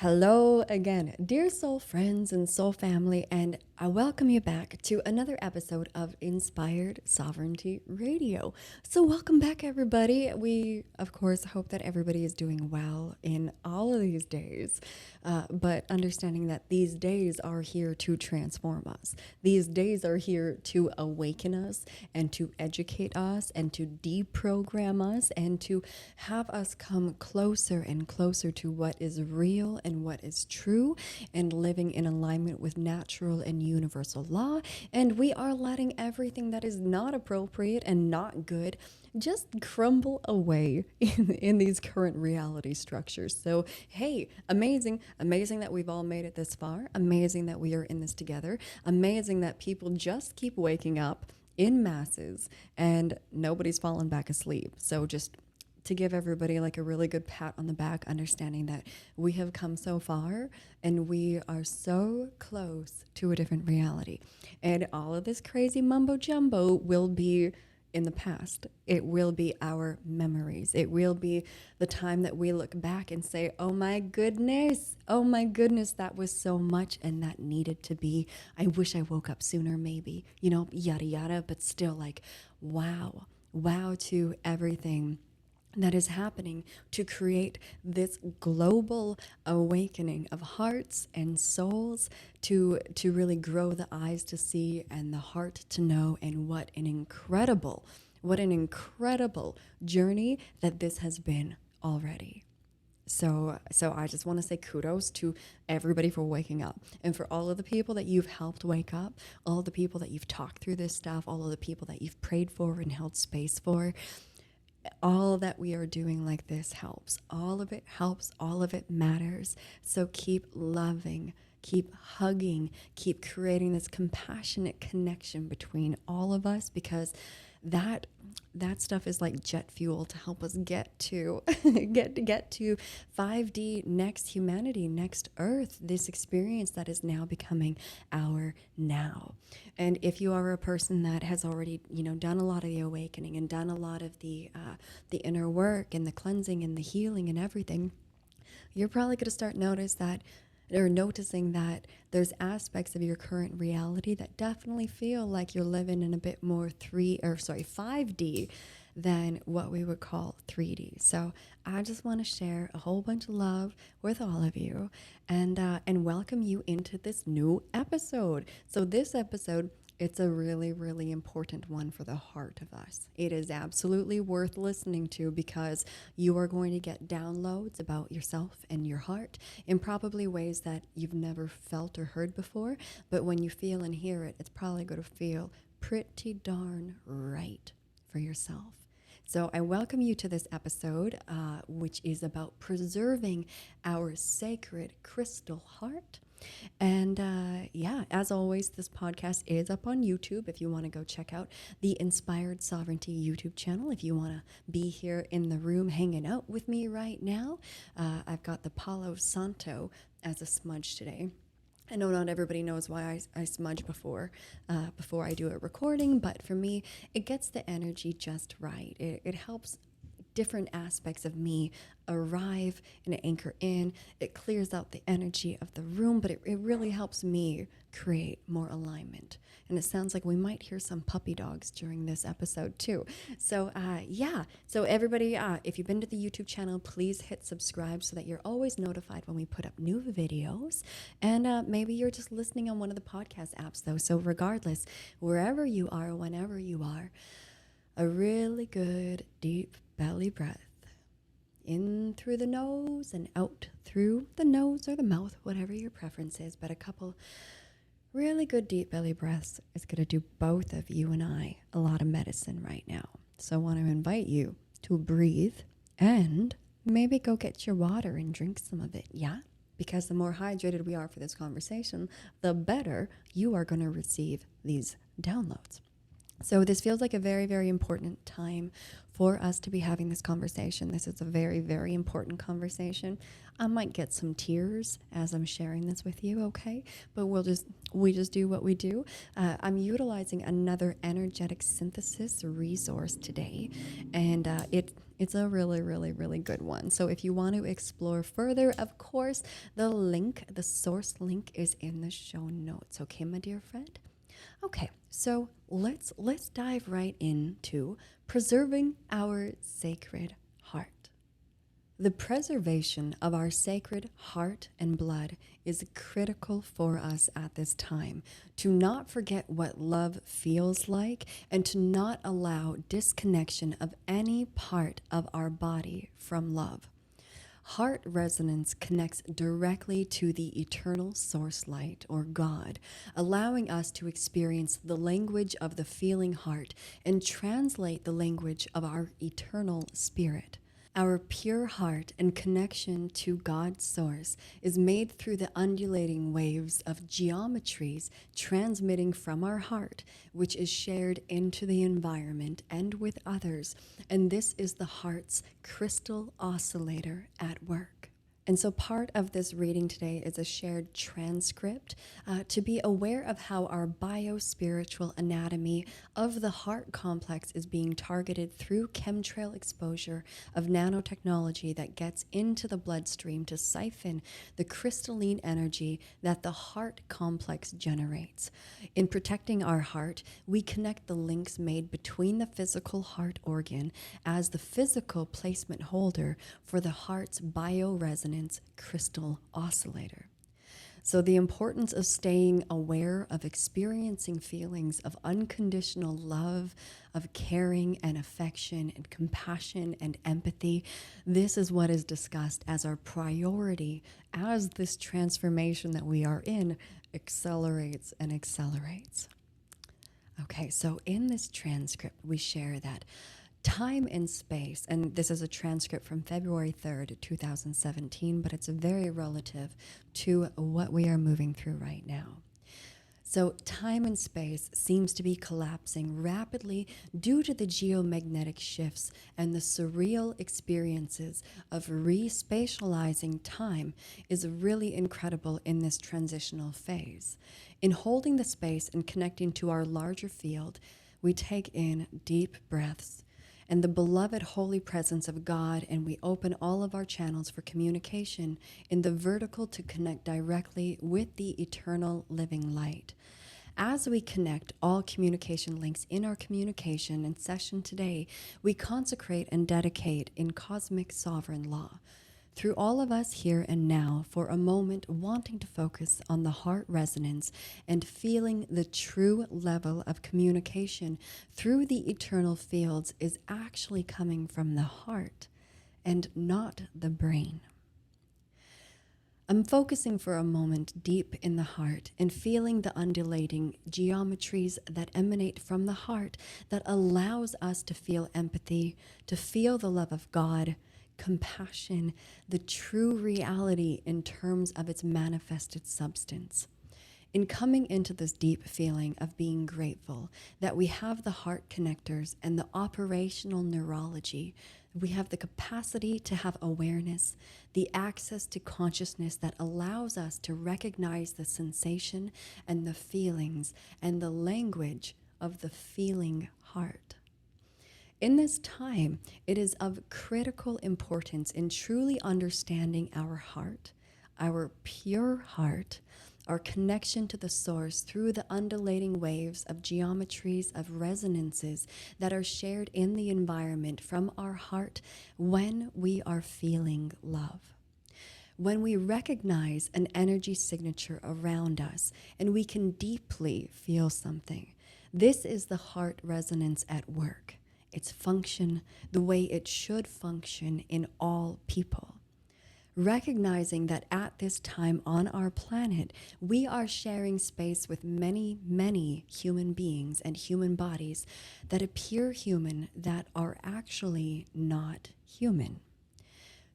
Hello again, dear soul friends and soul family, and I welcome you back to another episode of Inspired Sovereignty Radio. So, welcome back, everybody. We, of course, hope that everybody is doing well in all of these days, but understanding that these days are here to transform us. These days are here to awaken us and to educate us and to deprogram us and to have us come closer and closer to what is real and what is true and living in alignment with natural and universal law. And we are letting everything that is not appropriate and not good just crumble away in these current reality structures. So, hey, amazing that we've all made it this far. Amazing that we are in this together. Amazing that people just keep waking up in masses and nobody's fallen back asleep. So just to give everybody like a really good pat on the back, understanding that we have come so far and we are so close to a different reality. And all of this crazy mumbo jumbo will be in the past. It will be our memories. It will be the time that we look back and say, oh my goodness, that was so much and that needed to be. I wish I woke up sooner, maybe, yada yada, but still like, wow to everything that is happening to create this global awakening of hearts and souls to really grow the eyes to see and the heart to know. And what an incredible journey that this has been already. So I just want to say kudos to everybody for waking up, and for all of the people that you've helped wake up, all of the people that you've talked through this stuff, all of the people that you've prayed for and held space for. All that we are doing like this helps. All of it helps. All of it matters. So keep loving, keep hugging, keep creating this compassionate connection between all of us, because that stuff is like jet fuel to help us get to get to 5D, next humanity, next earth, this experience that is now becoming our now. And if you are a person that has already done a lot of the awakening and done a lot of the inner work and the cleansing and the healing and everything, you're probably going to start noticing that there's aspects of your current reality that definitely feel like you're living in a bit more 5D than what we would call 3D. So I just want to share a whole bunch of love with all of you and welcome you into this new episode. So this episode, it's a really, really important one for the heart of us. It is absolutely worth listening to, because you are going to get downloads about yourself and your heart in probably ways that you've never felt or heard before. But when you feel and hear it, it's probably going to feel pretty darn right for yourself. So I welcome you to this episode, which is about preserving our sacred crystal heart. And as always, this podcast is up on YouTube if you want to go check out the Inspired Sovereignty YouTube channel. If you want to be here in the room hanging out with me right now, I've got the Palo Santo as a smudge today. I know not everybody knows why I smudge before I do a recording, but for me, it gets the energy just right. It helps different aspects of me arrive and anchor in. It clears out the energy of the room, but it really helps me create more alignment. And it sounds like we might hear some puppy dogs during this episode too. So so everybody, if you've been to the YouTube channel, please hit subscribe so that you're always notified when we put up new videos. And maybe you're just listening on one of the podcast apps though. So regardless, wherever you are, whenever you are, a really good deep belly breath in through the nose and out through the nose or the mouth, whatever your preference is. But a couple really good deep belly breaths is going to do both of you and I a lot of medicine right now. So I want to invite you to breathe and maybe go get your water and drink some of it. Yeah, because the more hydrated we are for this conversation, the better you are going to receive these downloads. So this feels like a very, very important time for us to be having this conversation. This is a very, very important conversation. I might get some tears as I'm sharing this with you, okay? But we just do what we do. I'm utilizing another energetic synthesis resource today, and it It's a really, really, really good one. So if you want to explore further, of course, the source link is in the show notes. Okay, my dear friend? Okay, so let's dive right into preserving our sacred heart. The preservation of our sacred heart and blood is critical for us at this time, to not forget what love feels like and to not allow disconnection of any part of our body from love. Heart resonance connects directly to the eternal source light, or God, allowing us to experience the language of the feeling heart and translate the language of our eternal spirit. Our pure heart and connection to God's source is made through the undulating waves of geometries transmitting from our heart, which is shared into the environment and with others. And this is the heart's crystal oscillator at work. And so part of this reading today is a shared transcript to be aware of how our biospiritual anatomy of the heart complex is being targeted through chemtrail exposure of nanotechnology that gets into the bloodstream to siphon the crystalline energy that the heart complex generates. In protecting our heart, we connect the links made between the physical heart organ as the physical placement holder for the heart's bioresonance crystal oscillator. So the importance of staying aware of experiencing feelings of unconditional love, of caring and affection and compassion and empathy, this is what is discussed as our priority as this transformation that we are in accelerates and accelerates. Okay, so in this transcript, we share that time and space, and this is a transcript from February 3rd, 2017, but it's very relative to what we are moving through right now. So time and space seems to be collapsing rapidly due to the geomagnetic shifts and the surreal experiences of respatializing time is really incredible in this transitional phase. In holding the space and connecting to our larger field, we take in deep breaths and the beloved holy presence of God, and we open all of our channels for communication in the vertical to connect directly with the eternal living light. As we connect all communication links in our communication and session today, we consecrate and dedicate in cosmic sovereign law. Through all of us here and now, for a moment wanting to focus on the heart resonance and feeling the true level of communication through the eternal fields is actually coming from the heart and not the brain. I'm focusing for a moment deep in the heart and feeling the undulating geometries that emanate from the heart that allows us to feel empathy, to feel the love of God, compassion, the true reality in terms of its manifested substance. In coming into this deep feeling of being grateful that we have the heart connectors and the operational neurology, we have the capacity to have awareness, the access to consciousness that allows us to recognize the sensation and the feelings and the language of the feeling heart. In this time, it is of critical importance in truly understanding our heart, our pure heart, our connection to the source through the undulating waves of geometries of resonances that are shared in the environment from our heart when we are feeling love. When we recognize an energy signature around us and we can deeply feel something, this is the heart resonance at work. Its function the way it should function in all people. Recognizing that at this time on our planet, we are sharing space with many, many human beings and human bodies that appear human that are actually not human.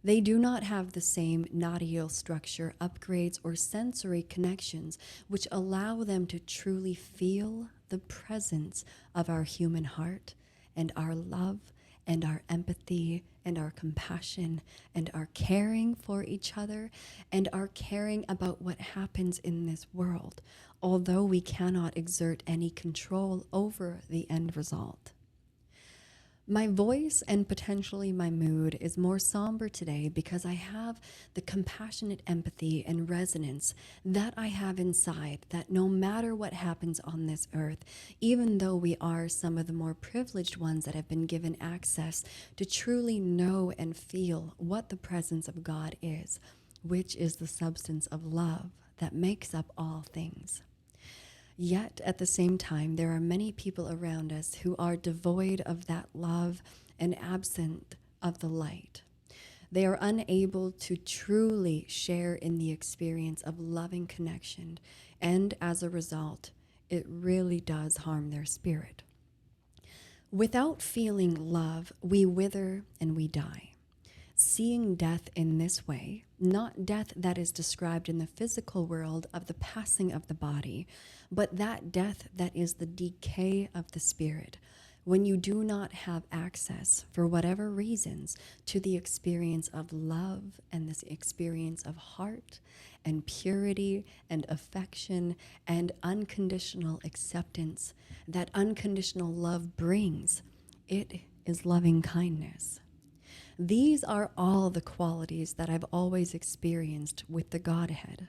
They do not have the same nodule structure, upgrades, or sensory connections which allow them to truly feel the presence of our human heart and our love and our empathy and our compassion and our caring for each other and our caring about what happens in this world, although we cannot exert any control over the end result. My voice and potentially my mood is more somber today because I have the compassionate empathy and resonance that I have inside, that no matter what happens on this earth, even though we are some of the more privileged ones that have been given access to truly know and feel what the presence of God is, which is the substance of love that makes up all things. Yet at the same time, there are many people around us who are devoid of that love and absent of the light. They are unable to truly share in the experience of loving connection, and as a result, it really does harm their spirit. Without feeling love, we wither and we die. Seeing death in this way, not death that is described in the physical world of the passing of the body, but that death that is the decay of the spirit, when you do not have access, for whatever reasons, to the experience of love and this experience of heart and purity and affection and unconditional acceptance that unconditional love brings, it is loving kindness. These are all the qualities that I've always experienced with the Godhead.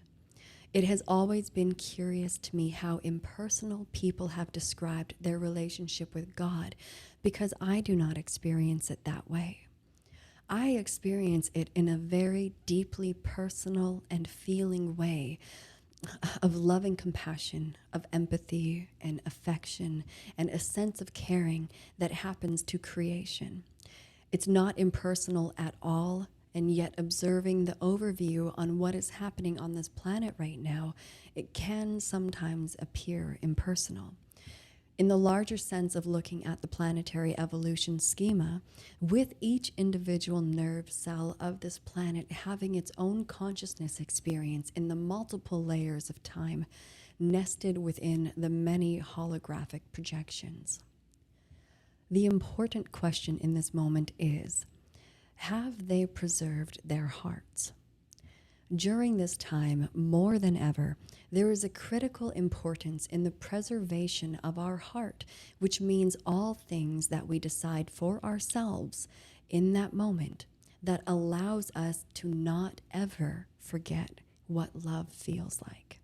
It has always been curious to me how impersonal people have described their relationship with God, because I do not experience it that way. I experience it in a very deeply personal and feeling way of loving compassion, of empathy and affection, and a sense of caring that happens to creation. It's not impersonal at all, and yet observing the overview on what is happening on this planet right now, it can sometimes appear impersonal. In the larger sense of looking at the planetary evolution schema, with each individual nerve cell of this planet having its own consciousness experience in the multiple layers of time nested within the many holographic projections. The important question in this moment is, have they preserved their hearts? During this time, more than ever, there is a critical importance in the preservation of our heart, which means all things that we decide for ourselves in that moment that allows us to not ever forget what love feels like.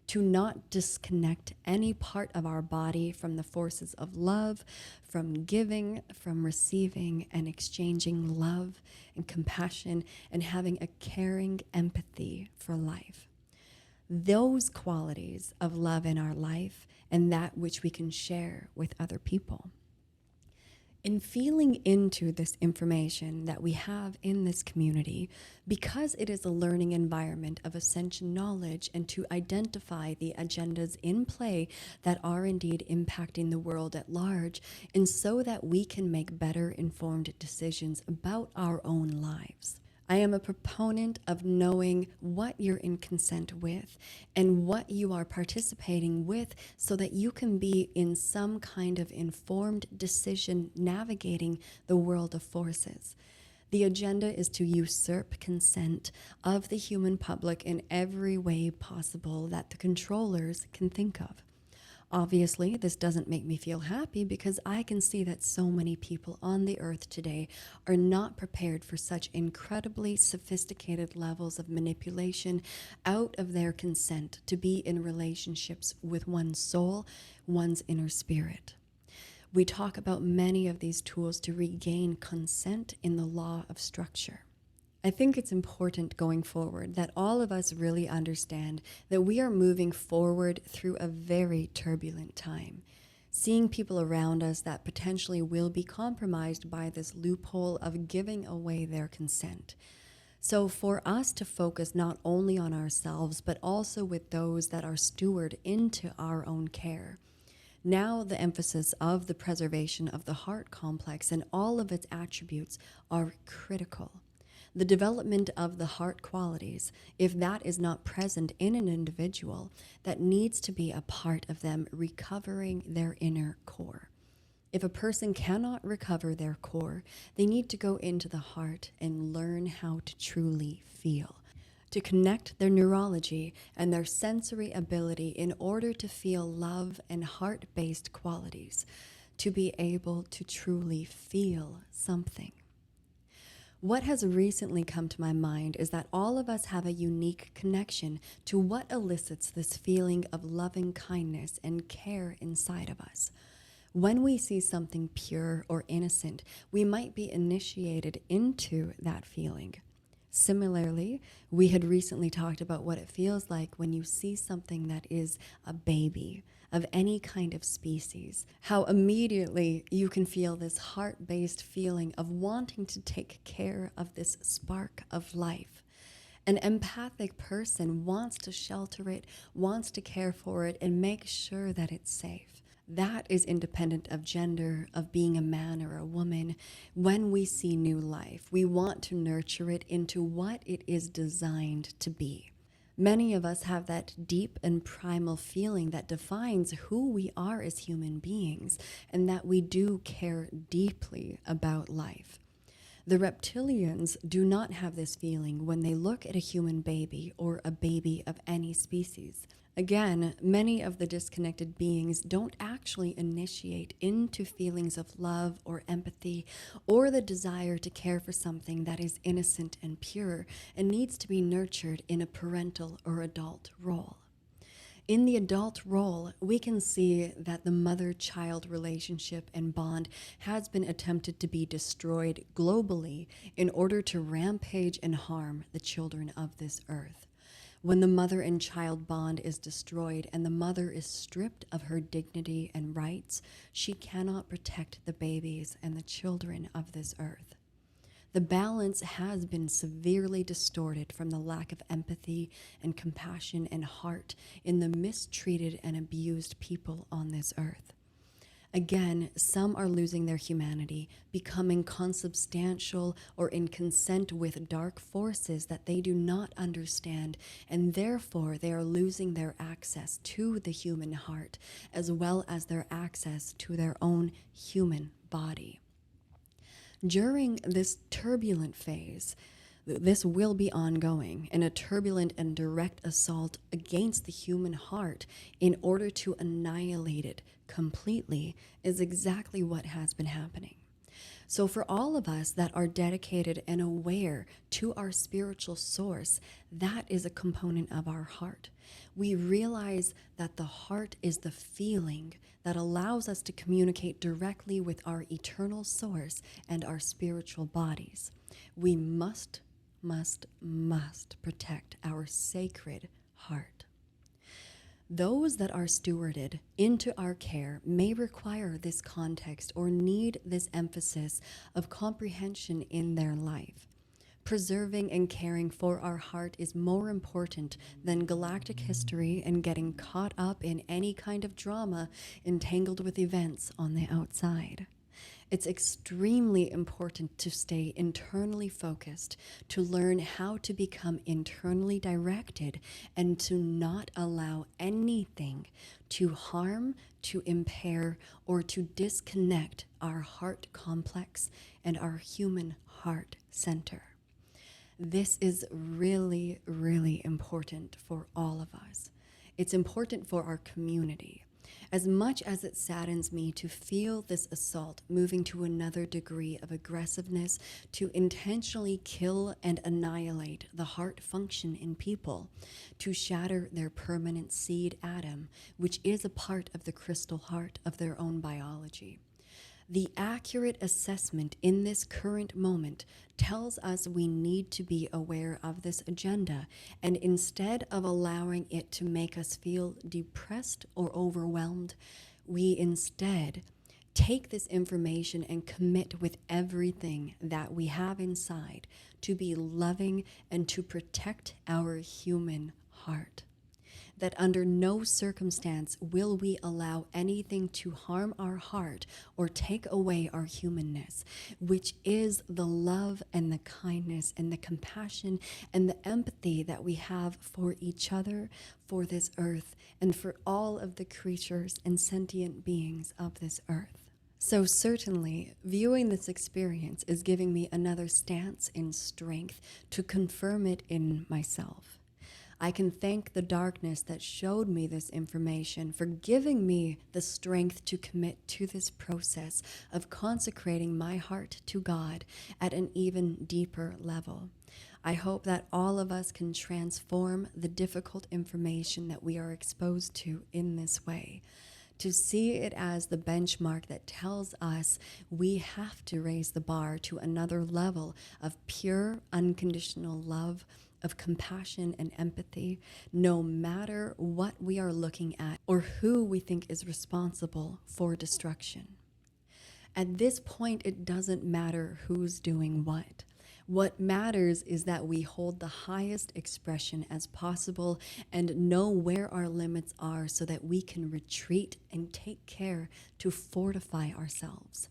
To not disconnect any part of our body from the forces of love, from giving, from receiving, and exchanging love and compassion, and having a caring empathy for life. Those qualities of love in our life and that which we can share with other people. In feeling into this information that we have in this community, because it is a learning environment of ascension knowledge, and to identify the agendas in play that are indeed impacting the world at large, and so that we can make better informed decisions about our own lives. I am a proponent of knowing what you're in consent with and what you are participating with, so that you can be in some kind of informed decision navigating the world of forces. The agenda is to usurp consent of the human public in every way possible that the controllers can think of. Obviously, this doesn't make me feel happy, because I can see that so many people on the earth today are not prepared for such incredibly sophisticated levels of manipulation out of their consent to be in relationships with one's soul, one's inner spirit. We talk about many of these tools to regain consent in the law of structure. I think it's important going forward that all of us really understand that we are moving forward through a very turbulent time. Seeing people around us that potentially will be compromised by this loophole of giving away their consent. So for us to focus not only on ourselves, but also with those that are steward into our own care. Now the emphasis of the preservation of the heart complex and all of its attributes are critical. The development of the heart qualities, if that is not present in an individual, that needs to be a part of them recovering their inner core. If a person cannot recover their core, they need to go into the heart and learn how to truly feel, to connect their neurology and their sensory ability in order to feel love and heart-based qualities, to be able to truly feel something. What has recently come to my mind is that all of us have a unique connection to what elicits this feeling of loving kindness and care inside of us. When we see something pure or innocent, we might be initiated into that feeling. Similarly, we had recently talked about what it feels like when you see something that is a baby of any kind of species, how immediately you can feel this heart-based feeling of wanting to take care of this spark of life. An empathic person wants to shelter it, wants to care for it, and make sure that it's safe. That is independent of gender, of being a man or a woman. When we see new life, we want to nurture it into what it is designed to be. Many of us have that deep and primal feeling that defines who we are as human beings, and that we do care deeply about life. The reptilians do not have this feeling when they look at a human baby or a baby of any species. Again, many of the disconnected beings don't actually initiate into feelings of love or empathy or the desire to care for something that is innocent and pure and needs to be nurtured in a parental or adult role. In the adult role, we can see that the mother-child relationship and bond has been attempted to be destroyed globally in order to rampage and harm the children of this earth. When the mother and child bond is destroyed and the mother is stripped of her dignity and rights, she cannot protect the babies and the children of this earth. The balance has been severely distorted from the lack of empathy and compassion and heart in the mistreated and abused people on this earth. Again, some are losing their humanity, becoming consubstantial or in consent with dark forces that they do not understand, and therefore they are losing their access to the human heart, as well as their access to their own human body. During this turbulent phase, this will be ongoing, and a turbulent and direct assault against the human heart in order to annihilate it completely is exactly what has been happening. So for all of us that are dedicated and aware to our spiritual source, that is a component of our heart. We realize that the heart is the feeling that allows us to communicate directly with our eternal source and our spiritual bodies. We must protect our sacred heart. Those that are stewarded into our care may require this context or need this emphasis of comprehension in their life. Preserving and caring for our heart is more important than galactic history and getting caught up in any kind of drama entangled with events on the outside. It's extremely important to stay internally focused, to learn how to become internally directed, and to not allow anything to harm, to impair, or to disconnect our heart complex and our human heart center. This is really, really important for all of us. It's important for our community. As much as it saddens me to feel this assault moving to another degree of aggressiveness to intentionally kill and annihilate the heart function in people, to shatter their permanent seed atom, which is a part of the crystal heart of their own biology. The accurate assessment in this current moment tells us we need to be aware of this agenda, and instead of allowing it to make us feel depressed or overwhelmed, we instead take this information and commit with everything that we have inside to be loving and to protect our human heart. That under no circumstance will we allow anything to harm our heart or take away our humanness, which is the love and the kindness and the compassion and the empathy that we have for each other, for this earth, and for all of the creatures and sentient beings of this earth. So certainly, viewing this experience is giving me another stance in strength to confirm it in myself. I can thank the darkness that showed me this information for giving me the strength to commit to this process of consecrating my heart to God at an even deeper level. I hope that all of us can transform the difficult information that we are exposed to in this way, to see it as the benchmark that tells us we have to raise the bar to another level of pure, unconditional love, of compassion and empathy, no matter what we are looking at or who we think is responsible for destruction. At this point, it doesn't matter who's doing what. What matters is that we hold the highest expression as possible and know where our limits are so that we can retreat and take care to fortify ourselves.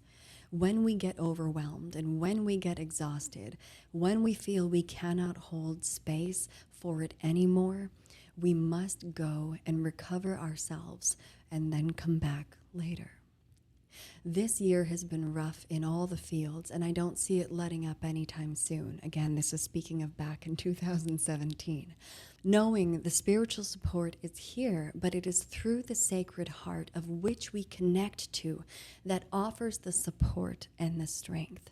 When we get overwhelmed and when we get exhausted, when we feel we cannot hold space for it anymore, we must go and recover ourselves and then come back later. This year has been rough in all the fields, and I don't see it letting up anytime soon. Again, this is speaking of back in 2017. Knowing the spiritual support is here, but it is through the Sacred Heart of which we connect to that offers the support and the strength.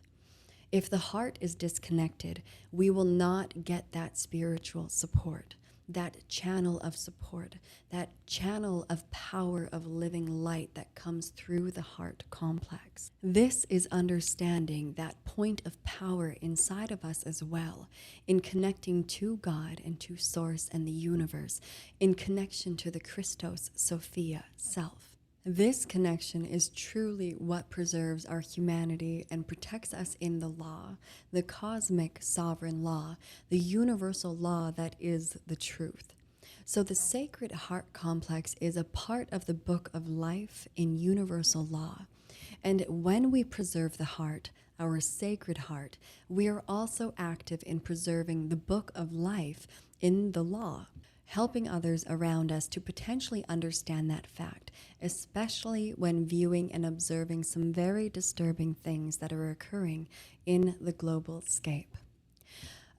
If the heart is disconnected, we will not get that spiritual support, that channel of support, that channel of power of living light that comes through the heart complex. This is understanding that point of power inside of us as well, in connecting to God and to Source and the universe, in connection to the Christos Sophia self. This connection is truly what preserves our humanity and protects us in the law, the cosmic sovereign law, the universal law that is the truth. So the Sacred Heart Complex is a part of the book of life in universal law. And when we preserve the heart, our sacred heart, we are also active in preserving the book of life in the law, helping others around us to potentially understand that fact, especially when viewing and observing some very disturbing things that are occurring in the global scape.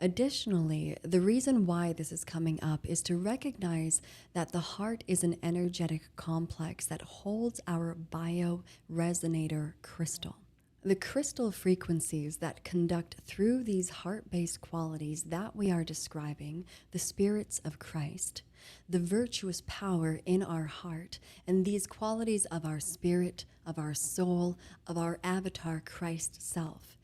Additionally, the reason why this is coming up is to recognize that the heart is an energetic complex that holds our bioresonator crystal. The crystal frequencies that conduct through these heart-based qualities that we are describing, the spirits of Christ, the virtuous power in our heart, and these qualities of our spirit, of our soul, of our avatar Christ self.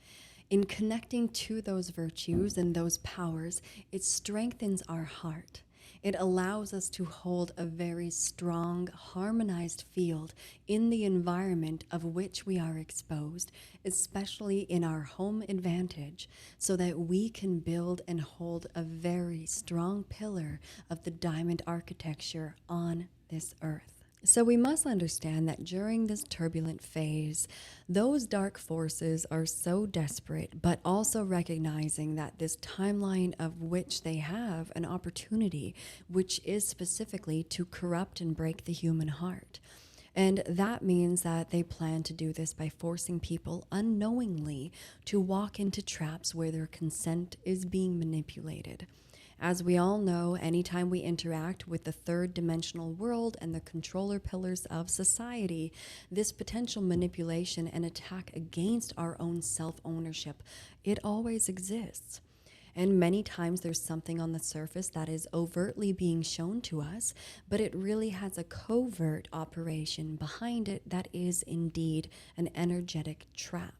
In connecting to those virtues and those powers, it strengthens our heart. It allows us to hold a very strong, harmonized field in the environment of which we are exposed, especially in our home advantage, so that we can build and hold a very strong pillar of the diamond architecture on this earth. So we must understand that during this turbulent phase, those dark forces are so desperate, but also recognizing that this timeline of which they have an opportunity, which is specifically to corrupt and break the human heart. And that means that they plan to do this by forcing people unknowingly to walk into traps where their consent is being manipulated. As we all know, anytime we interact with the third dimensional world and the controller pillars of society, this potential manipulation and attack against our own self-ownership, it always exists. And many times there's something on the surface that is overtly being shown to us, but it really has a covert operation behind it that is indeed an energetic trap.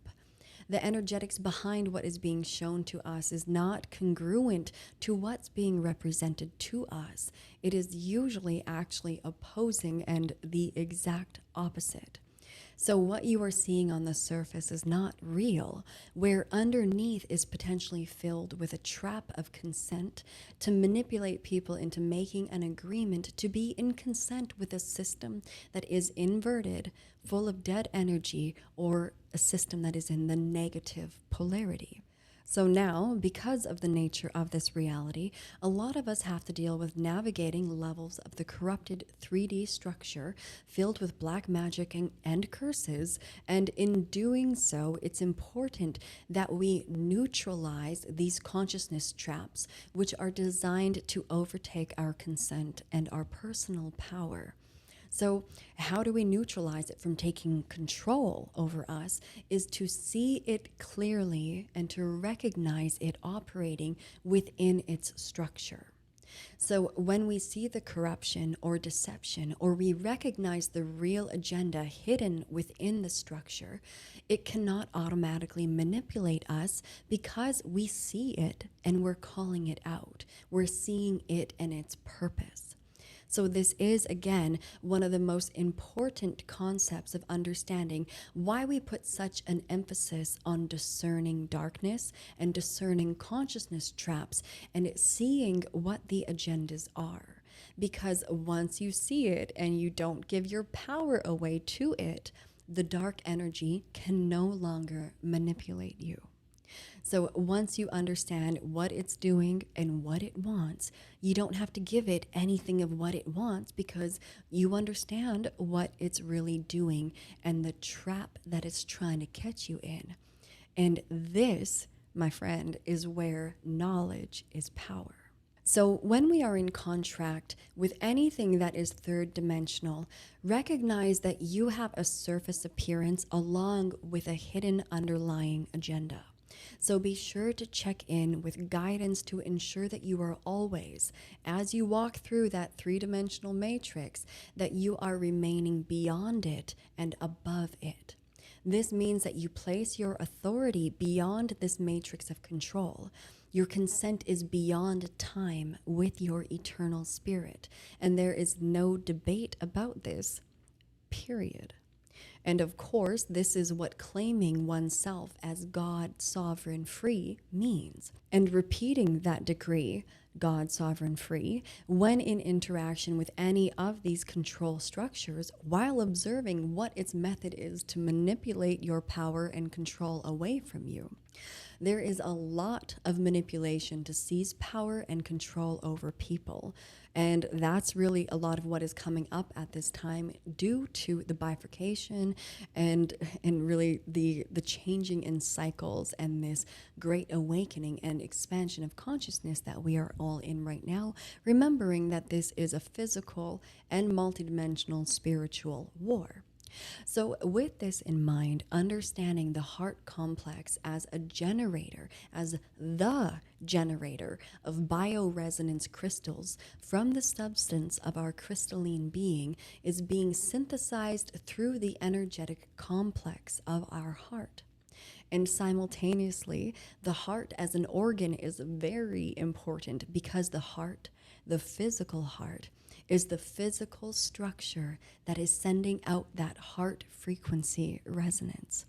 The energetics behind what is being shown to us is not congruent to what's being represented to us. It is usually actually opposing and the exact opposite. So what you are seeing on the surface is not real, where underneath is potentially filled with a trap of consent to manipulate people into making an agreement to be in consent with a system that is inverted, full of dead energy, or a system that is in the negative polarity. So now, because of the nature of this reality, a lot of us have to deal with navigating levels of the corrupted 3D structure filled with black magic and curses. And in doing so, it's important that we neutralize these consciousness traps, which are designed to overtake our consent and our personal power. So, how do we neutralize it from taking control over us? Is to see it clearly and to recognize it operating within its structure. So, when we see the corruption or deception, or we recognize the real agenda hidden within the structure, it cannot automatically manipulate us because we see it and we're calling it out. We're seeing it and its purpose. So this is, again, one of the most important concepts of understanding why we put such an emphasis on discerning darkness and discerning consciousness traps and seeing what the agendas are. Because once you see it and you don't give your power away to it, the dark energy can no longer manipulate you. So once you understand what it's doing and what it wants, you don't have to give it anything of what it wants because you understand what it's really doing and the trap that it's trying to catch you in. And this, my friend, is where knowledge is power. So when we are in contract with anything that is third dimensional, recognize that you have a surface appearance along with a hidden underlying agenda. So be sure to check in with guidance to ensure that you are always, as you walk through that three-dimensional matrix, that you are remaining beyond it and above it. This means that you place your authority beyond this matrix of control. Your consent is beyond time with your eternal spirit, and there is no debate about this, period. And of course, this is what claiming oneself as God sovereign free means. And repeating that decree, God sovereign free, when in interaction with any of these control structures, while observing what its method is to manipulate your power and control away from you. There is a lot of manipulation to seize power and control over people. And that's really a lot of what is coming up at this time due to the bifurcation and really the changing in cycles and this great awakening and expansion of consciousness that we are all in right now, remembering that this is a physical and multidimensional spiritual war. So with this in mind, understanding the heart complex as a generator, as the generator of bioresonance crystals from the substance of our crystalline being is being synthesized through the energetic complex of our heart. And simultaneously, the heart as an organ is very important because the heart, the physical heart, is the physical structure that is sending out that heart frequency resonance.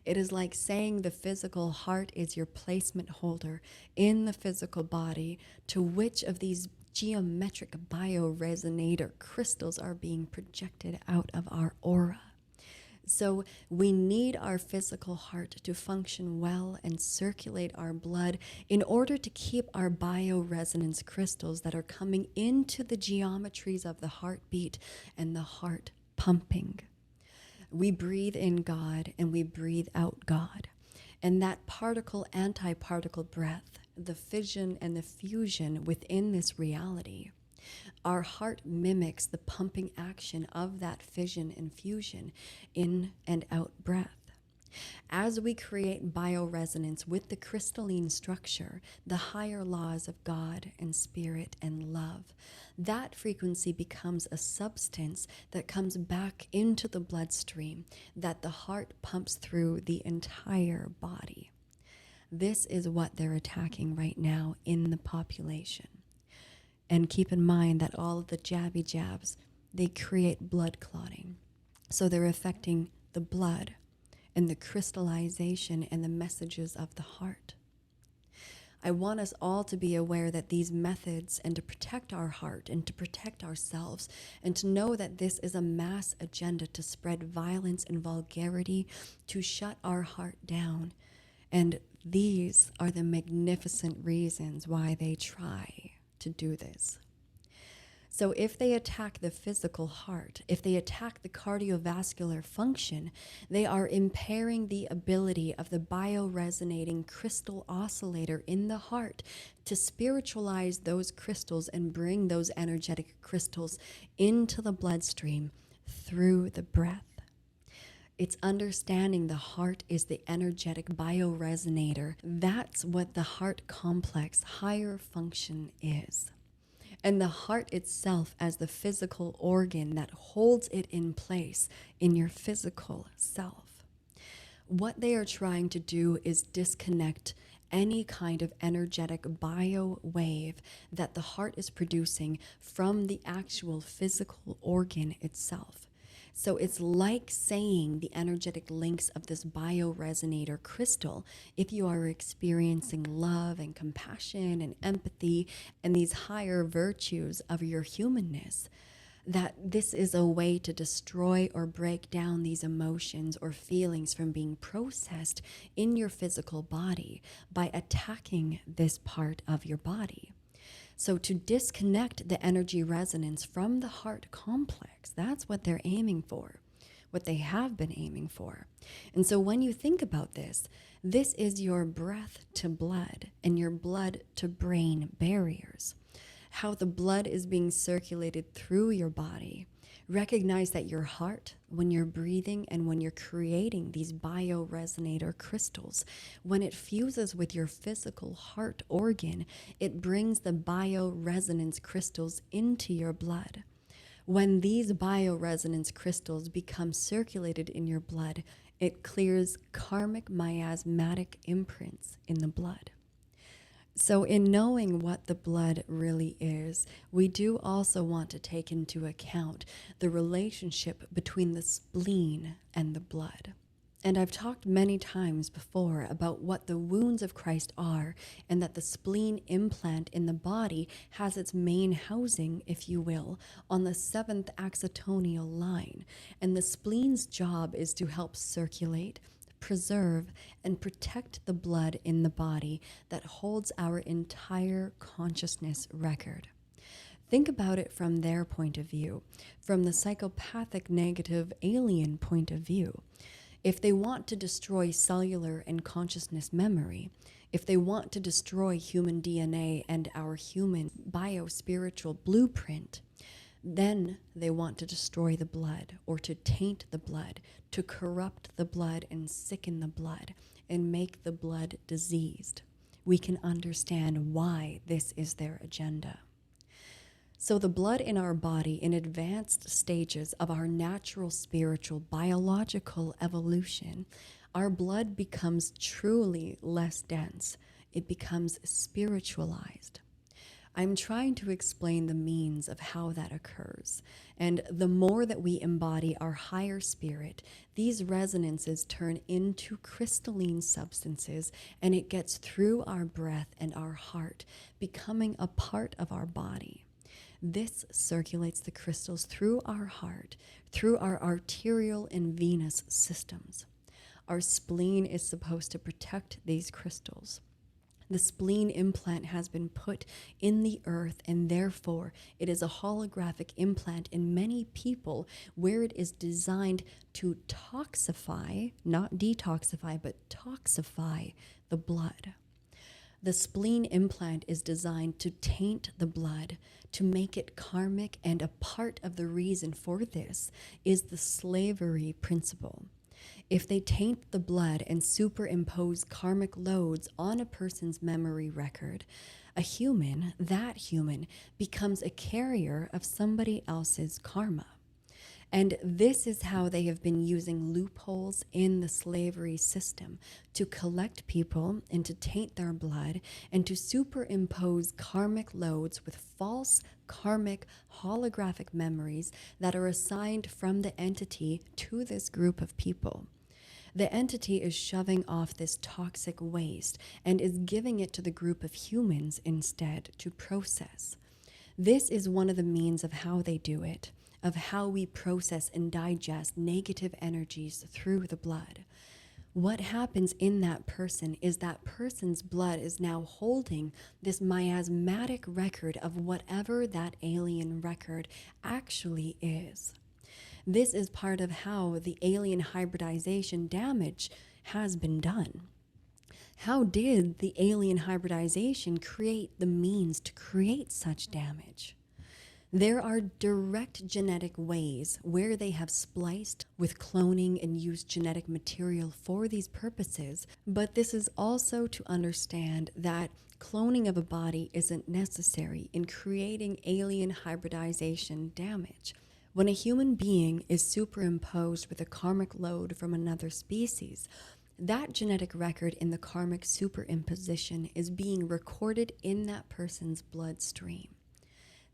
It is like saying the physical heart is your placement holder in the physical body to which of these geometric bioresonator crystals are being projected out of our aura. So we need our physical heart to function well and circulate our blood in order to keep our bioresonance crystals that are coming into the geometries of the heartbeat and the heart pumping. We breathe in God and we breathe out God. And that particle-antiparticle breath, the fission and the fusion within this reality, our heart mimics the pumping action of that fission and fusion, in and out breath. As we create bioresonance with the crystalline structure, the higher laws of God and spirit and love, that frequency becomes a substance that comes back into the bloodstream that the heart pumps through the entire body. This is what they're attacking right now in the population. And keep in mind that all of the jabby jabs, they create blood clotting. So they're affecting the blood and the crystallization and the messages of the heart. I want us all to be aware that these methods and to protect our heart and to protect ourselves and to know that this is a mass agenda to spread violence and vulgarity, to shut our heart down, and These are the magnificent reasons why they try to do this. So if they attack the physical heart, if they attack the cardiovascular function, they are impairing the ability of the bioresonating crystal oscillator in the heart to spiritualize those crystals and bring those energetic crystals into the bloodstream through the breath. It's understanding the heart is the energetic bioresonator. That's what the heart complex higher function is. And the heart itself as the physical organ that holds it in place in your physical self. What they are trying to do is disconnect any kind of energetic bio wave that the heart is producing from the actual physical organ itself. So it's like saying the energetic links of this bioresonator crystal, if you are experiencing love and compassion and empathy and these higher virtues of your humanness, that this is a way to destroy or break down these emotions or feelings from being processed in your physical body by attacking this part of your body. So to disconnect the energy resonance from the heart complex, that's what they're aiming for, what they have been aiming for. And so when you think about this, this is your breath to blood and your blood to brain barriers. How the blood is being circulated through your body. Recognize that your heart, when you're breathing and when you're creating these bioresonator crystals, when it fuses with your physical heart organ, it brings the bioresonance crystals into your blood. When these bioresonance crystals become circulated in your blood, it clears karmic miasmatic imprints in the blood. So in knowing what the blood really is, we do also want to take into account the relationship between the spleen and the blood. And I've talked many times before about what the wounds of Christ are, and that the spleen implant in the body has its main housing, if you will, on the 7th axonal line. And the spleen's job is to help circulate, preserve, and protect the blood in the body that holds our entire consciousness record. Think about it from their point of view, from the psychopathic negative alien point of view. If they want to destroy cellular and consciousness memory, if they want to destroy human DNA and our human biospiritual blueprint, then they want to destroy the blood, or to taint the blood, to corrupt the blood and sicken the blood and make the blood diseased. We can understand why this is their agenda. So the blood in our body, in advanced stages of our natural, spiritual, biological evolution, our blood becomes truly less dense. It becomes spiritualized. I'm trying to explain the means of how that occurs. And the more that we embody our higher spirit, these resonances turn into crystalline substances, and it gets through our breath and our heart, becoming a part of our body. This circulates the crystals through our heart, through our arterial and venous systems. Our spleen is supposed to protect these crystals. The spleen implant has been put in the earth, and therefore it is a holographic implant in many people, where it is designed to toxify, not detoxify, but toxify the blood. The spleen implant is designed to taint the blood, to make it karmic, and a part of the reason for this is the slavery principle. If they taint the blood and superimpose karmic loads on a person's memory record, that human becomes a carrier of somebody else's karma. And this is how they have been using loopholes in the slavery system to collect people and to taint their blood and to superimpose karmic loads with false karmic holographic memories that are assigned from the entity to this group of people. The entity is shoving off this toxic waste and is giving it to the group of humans instead to process. This is one of the means of how they do it, of how we process and digest negative energies through the blood. What happens in that person is that person's blood is now holding this miasmatic record of whatever that alien record actually is. This is part of how the alien hybridization damage has been done. How did the alien hybridization create the means to create such damage? There are direct genetic ways where they have spliced with cloning and used genetic material for these purposes, but this is also to understand that cloning of a body isn't necessary in creating alien hybridization damage. When a human being is superimposed with a karmic load from another species, that genetic record in the karmic superimposition is being recorded in that person's bloodstream.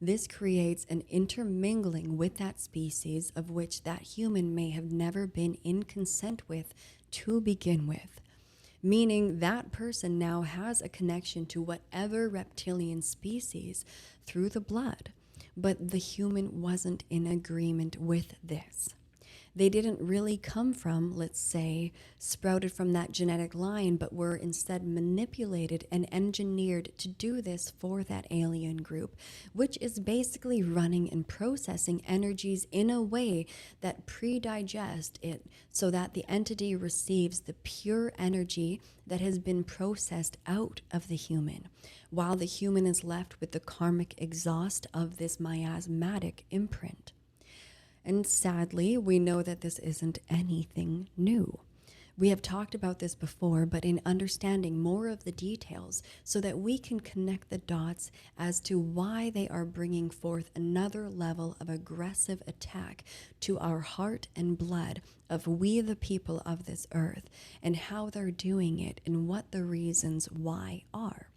This creates an intermingling with that species of which that human may have never been in consent with to begin with, meaning that person now has a connection to whatever reptilian species through the blood, but the human wasn't in agreement with this. They didn't really come from, let's say, sprouted from that genetic line, but were instead manipulated and engineered to do this for that alien group, which is basically running and processing energies in a way that pre-digest it so that the entity receives the pure energy that has been processed out of the human, while the human is left with the karmic exhaust of this miasmatic imprint. And sadly, we know that this isn't anything new. We have talked about this before, but in understanding more of the details so that we can connect the dots as to why they are bringing forth another level of aggressive attack to our heart and blood of we the people of this earth, and how they're doing it and what the reasons why are.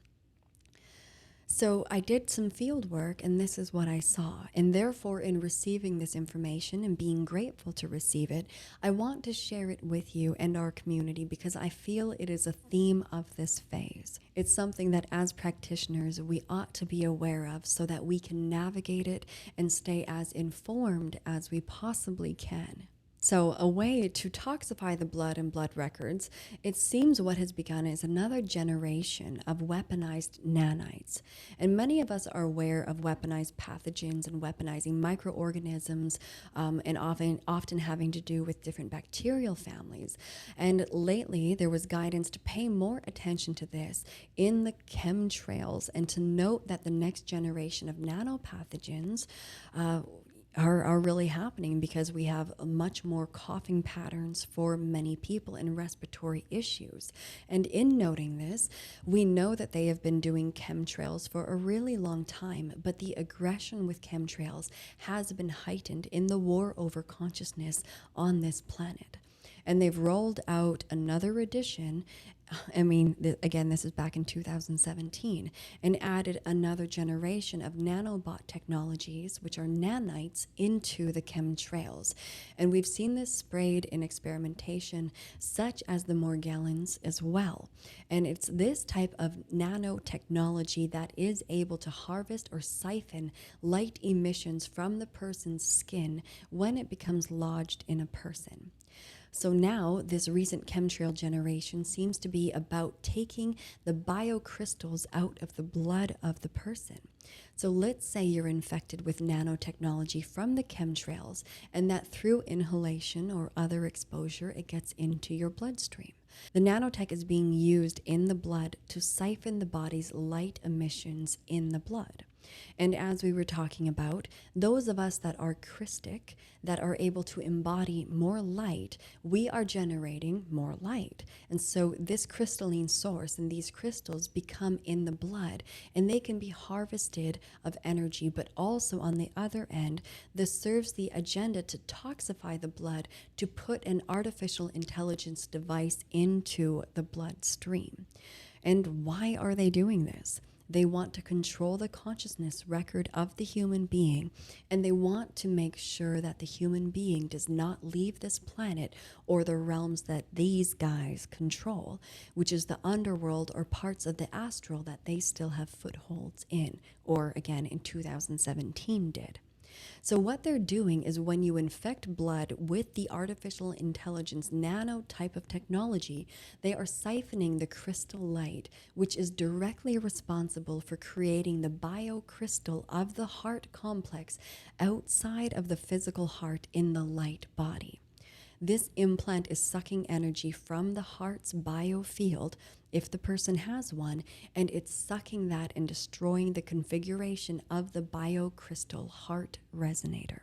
So I did some field work, and this is what I saw. And therefore, in receiving this information and being grateful to receive it, I want to share it with you and our community because I feel it is a theme of this phase. It's something that as practitioners, we ought to be aware of so that we can navigate it and stay as informed as we possibly can. So a way to toxify the blood and blood records, it seems what has begun is another generation of weaponized nanites. And many of us are aware of weaponized pathogens and weaponizing microorganisms, and often having to do with different bacterial families. And lately there was guidance to pay more attention to this in the chemtrails and to note that the next generation of nanopathogens are really happening because we have much more coughing patterns for many people and respiratory issues. And in noting this, we know that they have been doing chemtrails for a really long time, but the aggression with chemtrails has been heightened in the war over consciousness on this planet. And they've rolled out another edition. Again, this is back in 2017, and added another generation of nanobot technologies, which are nanites, into the chemtrails. And we've seen this sprayed in experimentation, such as the Morgellons as well. And it's this type of nanotechnology that is able to harvest or siphon light emissions from the person's skin when it becomes lodged in a person. So now this recent chemtrail generation seems to be about taking the biocrystals out of the blood of the person. So let's say you're infected with nanotechnology from the chemtrails, and that through inhalation or other exposure, it gets into your bloodstream. The nanotech is being used in the blood to siphon the body's light emissions in the blood. And as we were talking about, those of us that are Christic, that are able to embody more light, we are generating more light. And so this crystalline source and these crystals become in the blood, and they can be harvested of energy, but also on the other end, this serves the agenda to toxify the blood, to put an artificial intelligence device into the bloodstream. And why are they doing this? They want to control the consciousness record of the human being, and they want to make sure that the human being does not leave this planet or the realms that these guys control, which is the underworld or parts of the astral that they still have footholds in, or again in 2017 did. So what they're doing is when you infect blood with the artificial intelligence nano type of technology, they are siphoning the crystal light, which is directly responsible for creating the biocrystal of the heart complex outside of the physical heart in the light body. This implant is sucking energy from the heart's biofield, if the person has one, and it's sucking that and destroying the configuration of the biocrystal heart resonator.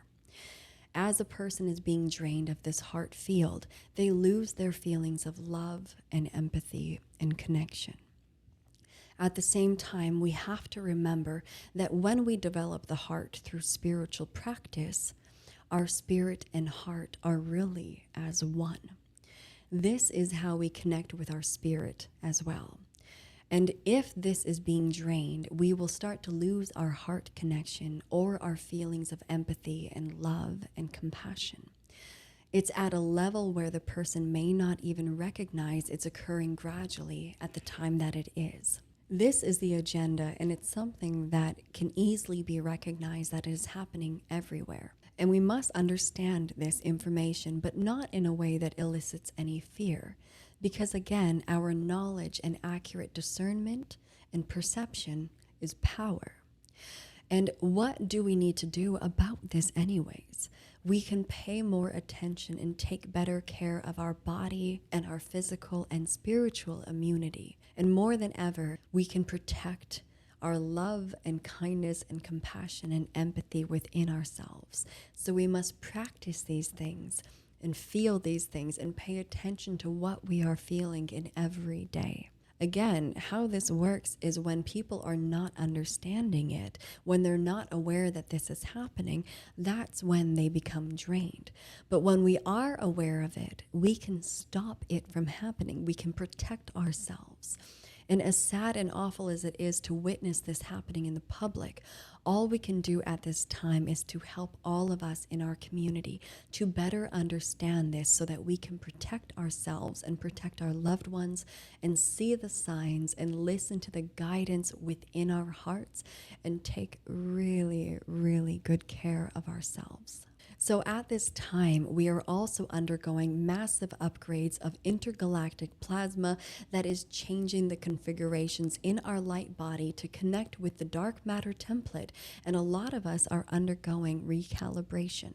As a person is being drained of this heart field, they lose their feelings of love and empathy and connection. At the same time, we have to remember that when we develop the heart through spiritual practice, our spirit and heart are really as one. This is how we connect with our spirit as well. And if this is being drained, we will start to lose our heart connection or our feelings of empathy and love and compassion. It's at a level where the person may not even recognize it's occurring gradually at the time that it is. This is the agenda, and it's something that can easily be recognized that it is happening everywhere. And we must understand this information, but not in a way that elicits any fear. Because again, our knowledge and accurate discernment and perception is power. And what do we need to do about this anyways? We can pay more attention and take better care of our body and our physical and spiritual immunity. And more than ever, we can protect our love and kindness and compassion and empathy within ourselves. So we must practice these things and feel these things and pay attention to what we are feeling in every day. Again, how this works is when people are not understanding it, when they're not aware that this is happening, that's when they become drained. But when we are aware of it, we can stop it from happening. We can protect ourselves. And as sad and awful as it is to witness this happening in the public, all we can do at this time is to help all of us in our community to better understand this so that we can protect ourselves and protect our loved ones and see the signs and listen to the guidance within our hearts and take really, really good care of ourselves. So at this time, we are also undergoing massive upgrades of intergalactic plasma that is changing the configurations in our light body to connect with the dark matter template, and a lot of us are undergoing recalibration.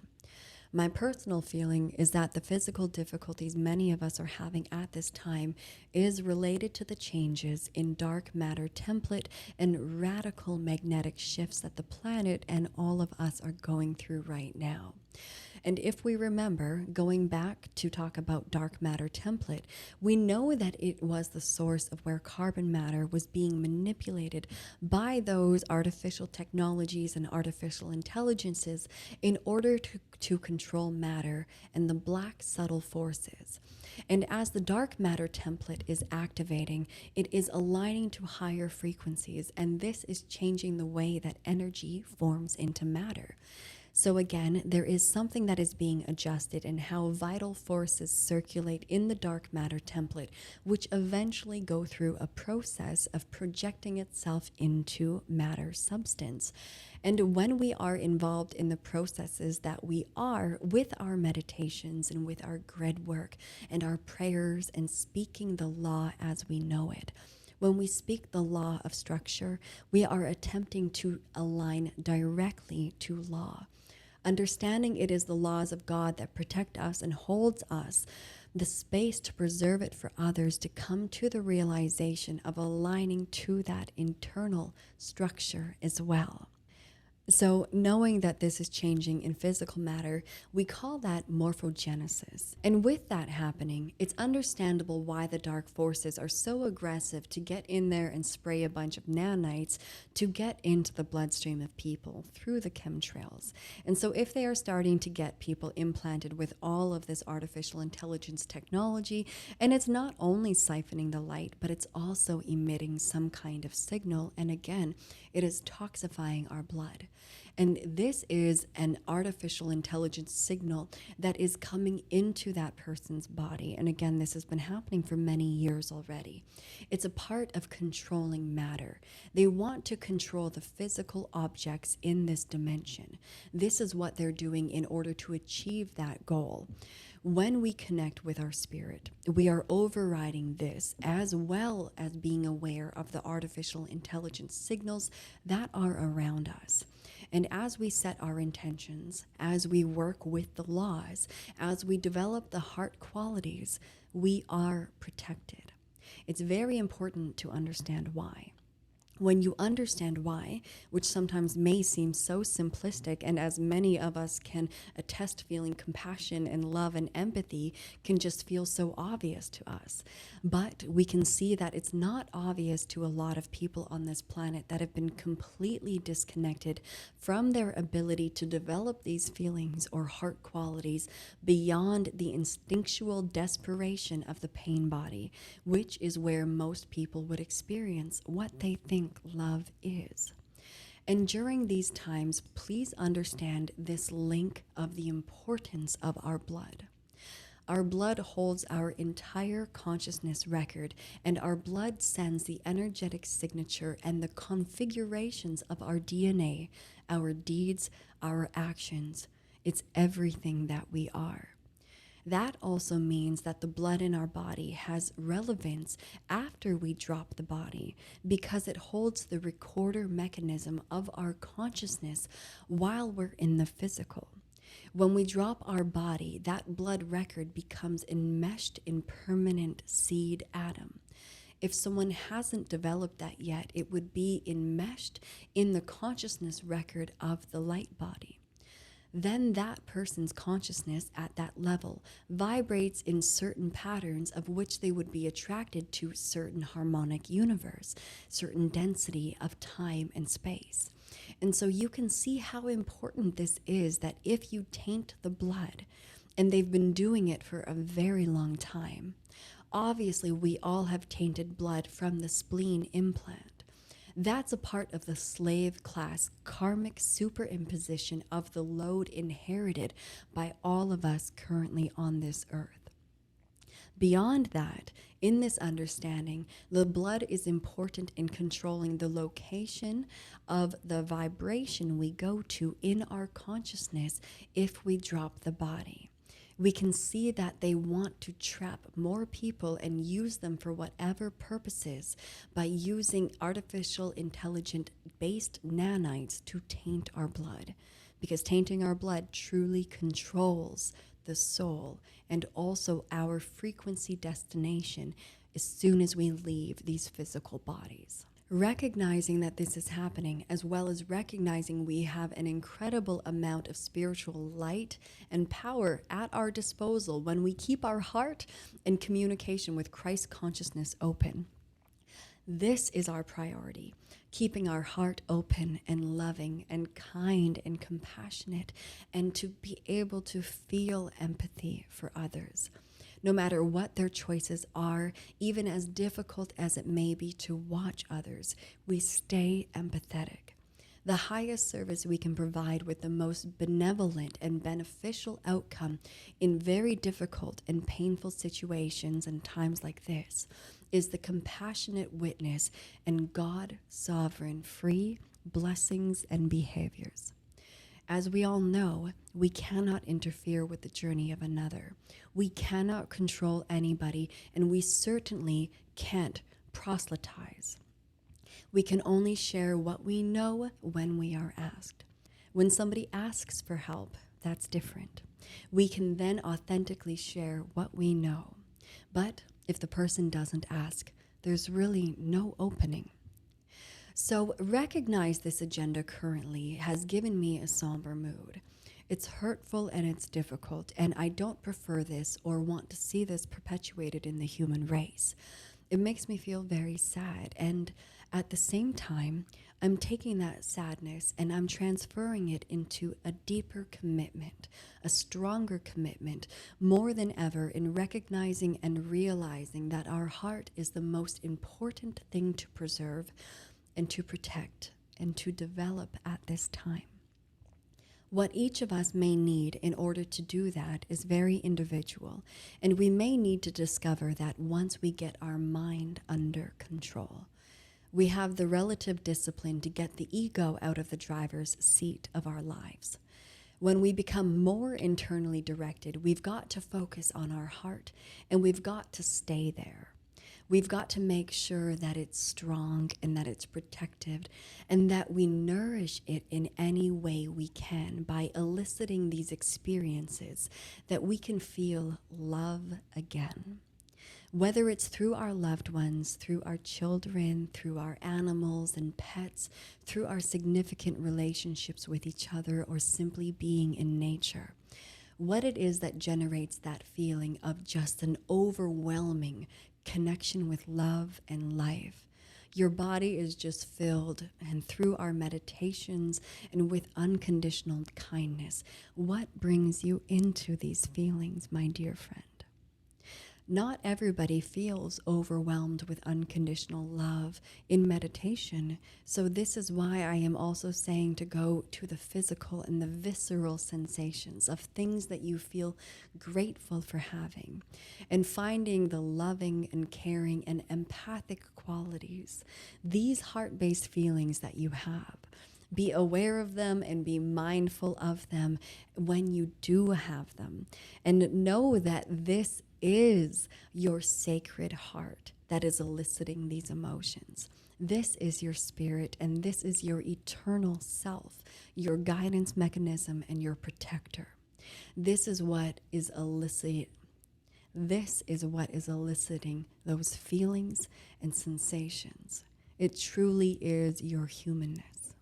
My personal feeling is that the physical difficulties many of us are having at this time is related to the changes in dark matter template and radical magnetic shifts that the planet and all of us are going through right now. And if we remember, going back to talk about dark matter template, we know that it was the source of where carbon matter was being manipulated by those artificial technologies and artificial intelligences in order to control matter and the black subtle forces. And as the dark matter template is activating, it is aligning to higher frequencies, and this is changing the way that energy forms into matter. So again, there is something that is being adjusted in how vital forces circulate in the dark matter template, which eventually go through a process of projecting itself into matter substance. And when we are involved in the processes that we are with our meditations and with our grid work and our prayers and speaking the law as we know it, when we speak the law of structure, we are attempting to align directly to law. Understanding it is the laws of God that protect us and holds us the space to preserve it for others to come to the realization of aligning to that internal structure as well. So knowing that this is changing in physical matter, we call that morphogenesis. And with that happening, it's understandable why the dark forces are so aggressive to get in there and spray a bunch of nanites to get into the bloodstream of people through the chemtrails. And so if they are starting to get people implanted with all of this artificial intelligence technology, and it's not only siphoning the light, but it's also emitting some kind of signal. And again, it is toxifying our blood. And this is an artificial intelligence signal that is coming into that person's body. And again, this has been happening for many years already. It's a part of controlling matter. They want to control the physical objects in this dimension. This is what they're doing in order to achieve that goal. When we connect with our spirit, we are overriding this as well as being aware of the artificial intelligence signals that are around us. And as we set our intentions, as we work with the laws, as we develop the heart qualities, we are protected. It's very important to understand why. When you understand why, which sometimes may seem so simplistic, and as many of us can attest, feeling compassion and love and empathy can just feel so obvious to us. But we can see that it's not obvious to a lot of people on this planet that have been completely disconnected from their ability to develop these feelings or heart qualities beyond the instinctual desperation of the pain body, which is where most people would experience what they think love is. And during these times, please understand this link of the importance of our blood. Our blood holds our entire consciousness record, and our blood sends the energetic signature and the configurations of our DNA, our deeds, our actions. It's everything that we are. That also means that the blood in our body has relevance after we drop the body, because it holds the recorder mechanism of our consciousness while we're in the physical. When we drop our body, that blood record becomes enmeshed in permanent seed atom. If someone hasn't developed that yet, it would be enmeshed in the consciousness record of the light body. Then that person's consciousness at that level vibrates in certain patterns of which they would be attracted to certain harmonic universe, certain density of time and space. And so you can see how important this is, that if you taint the blood, and they've been doing it for a very long time, obviously we all have tainted blood from the spleen implant. That's a part of the slave class karmic superimposition of the load inherited by all of us currently on this earth. Beyond that, in this understanding, the blood is important in controlling the location of the vibration we go to in our consciousness if we drop the body. We can see that they want to trap more people and use them for whatever purposes by using artificial intelligent based nanites to taint our blood, because tainting our blood truly controls the soul and also our frequency destination as soon as we leave these physical bodies. Recognizing that this is happening, as well as recognizing we have an incredible amount of spiritual light and power at our disposal when we keep our heart and communication with Christ consciousness open. This is our priority, keeping our heart open and loving and kind and compassionate, and to be able to feel empathy for others. No matter what their choices are, even as difficult as it may be to watch others, we stay empathetic. The highest service we can provide with the most benevolent and beneficial outcome in very difficult and painful situations and times like this is the compassionate witness and God sovereign free blessings and behaviors. As we all know, we cannot interfere with the journey of another. We cannot control anybody, and we certainly can't proselytize. We can only share what we know when we are asked. When somebody asks for help, that's different. We can then authentically share what we know. But if the person doesn't ask, there's really no opening. So recognize this agenda currently has given me a somber mood. It's hurtful and it's difficult, and I don't prefer this or want to see this perpetuated in the human race. It makes me feel very sad, and at the same time, I'm taking that sadness and I'm transferring it into a deeper commitment, a stronger commitment, more than ever in recognizing and realizing that our heart is the most important thing to preserve and to protect and to develop at this time. What each of us may need in order to do that is very individual, and we may need to discover that once we get our mind under control. We have the relative discipline to get the ego out of the driver's seat of our lives. When we become more internally directed, we've got to focus on our heart, and we've got to stay there. We've got to make sure that it's strong and that it's protective, and that we nourish it in any way we can by eliciting these experiences that we can feel love again. Whether it's through our loved ones, through our children, through our animals and pets, through our significant relationships with each other, or simply being in nature. What it is that generates that feeling of just an overwhelming connection with love and life. Your body is just filled, and through our meditations and with unconditional kindness, what brings you into these feelings, my dear friend? Not everybody feels overwhelmed with unconditional love in meditation. So this is why I am also saying to go to the physical and the visceral sensations of things that you feel grateful for having, and finding the loving and caring and empathic qualities, these heart-based feelings that you have. Be aware of them and be mindful of them when you do have them. And know that this is your sacred heart that is eliciting these emotions. This is your spirit, and this is your eternal self, your guidance mechanism and your protector. This is what is eliciting those feelings and sensations. It truly is your humanness.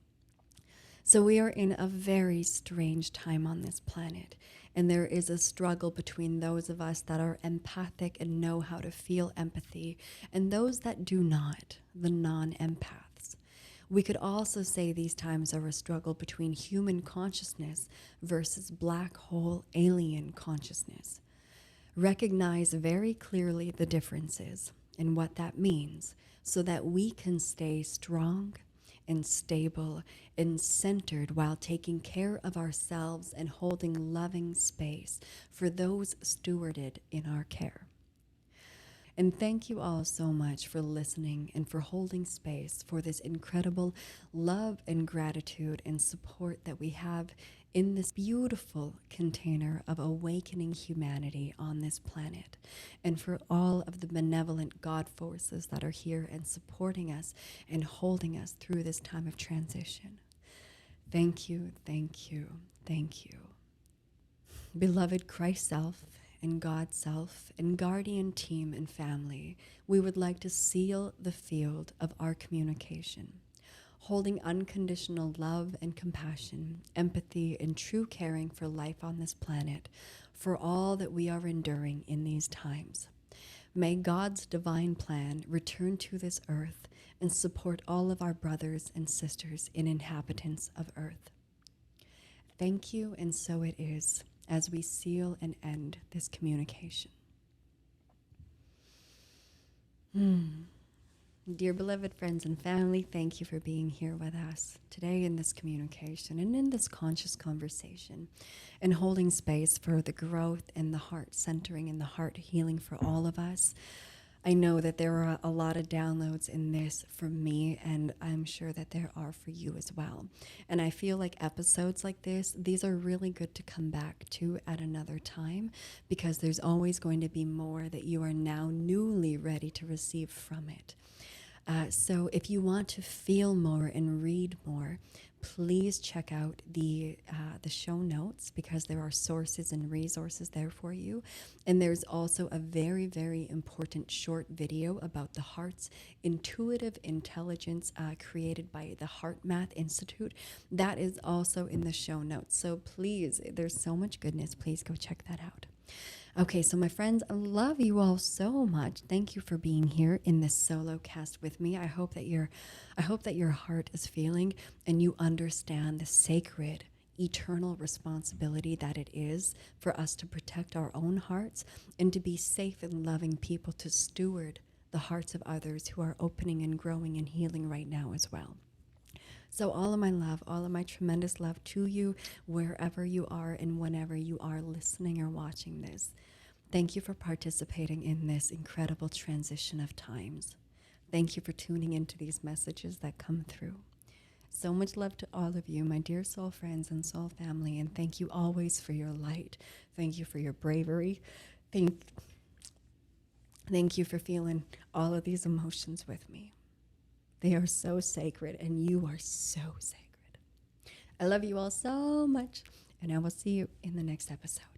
So we are in a very strange time on this planet, and there is a struggle between those of us that are empathic and know how to feel empathy, and those that do not, the non-empaths. We could also say these times are a struggle between human consciousness versus black hole alien consciousness. Recognize very clearly the differences and what that means, so that we can stay strong and stable and centered while taking care of ourselves and holding loving space for those stewarded in our care. And thank you all so much for listening and for holding space for this incredible love and gratitude and support that we have in this beautiful container of awakening humanity on this planet, and for all of the benevolent God forces that are here and supporting us and holding us through this time of transition. Thank you, thank you, thank you. Beloved Christ Self and God Self and guardian team and family, we would like to seal the field of our communication, holding unconditional love and compassion, empathy, and true caring for life on this planet, for all that we are enduring in these times. May God's divine plan return to this earth and support all of our brothers and sisters and inhabitants of earth. Thank you, and so it is, as we seal and end this communication. Dear beloved friends and family, thank you for being here with us today in this communication and in this conscious conversation, and holding space for the growth and the heart centering and the heart healing for all of us. I know that there are a lot of downloads in this for me, and I'm sure that there are for you as well. And I feel like episodes like this, these are really good to come back to at another time, because there's always going to be more that you are now newly ready to receive from it. So if you want to feel more and read more, please check out the show notes, because there are sources and resources there for you. And there's also a very, very important short video about the heart's intuitive intelligence created by the Heart Math Institute. That is also in the show notes. So please, there's so much goodness. Please go check that out. Okay, so my friends, I love you all so much. Thank you for being here in this solo cast with me. I hope that your heart is feeling and you understand the sacred, eternal responsibility that it is for us to protect our own hearts and to be safe and loving people to steward the hearts of others who are opening and growing and healing right now as well. So all of my love, all of my tremendous love to you, wherever you are and whenever you are listening or watching this. Thank you for participating in this incredible transition of times. Thank you for tuning into these messages that come through. So much love to all of you, my dear soul friends and soul family, and thank you always for your light. Thank you for your bravery. Thank you for feeling all of these emotions with me. They are so sacred, and you are so sacred. I love you all so much, and I will see you in the next episode.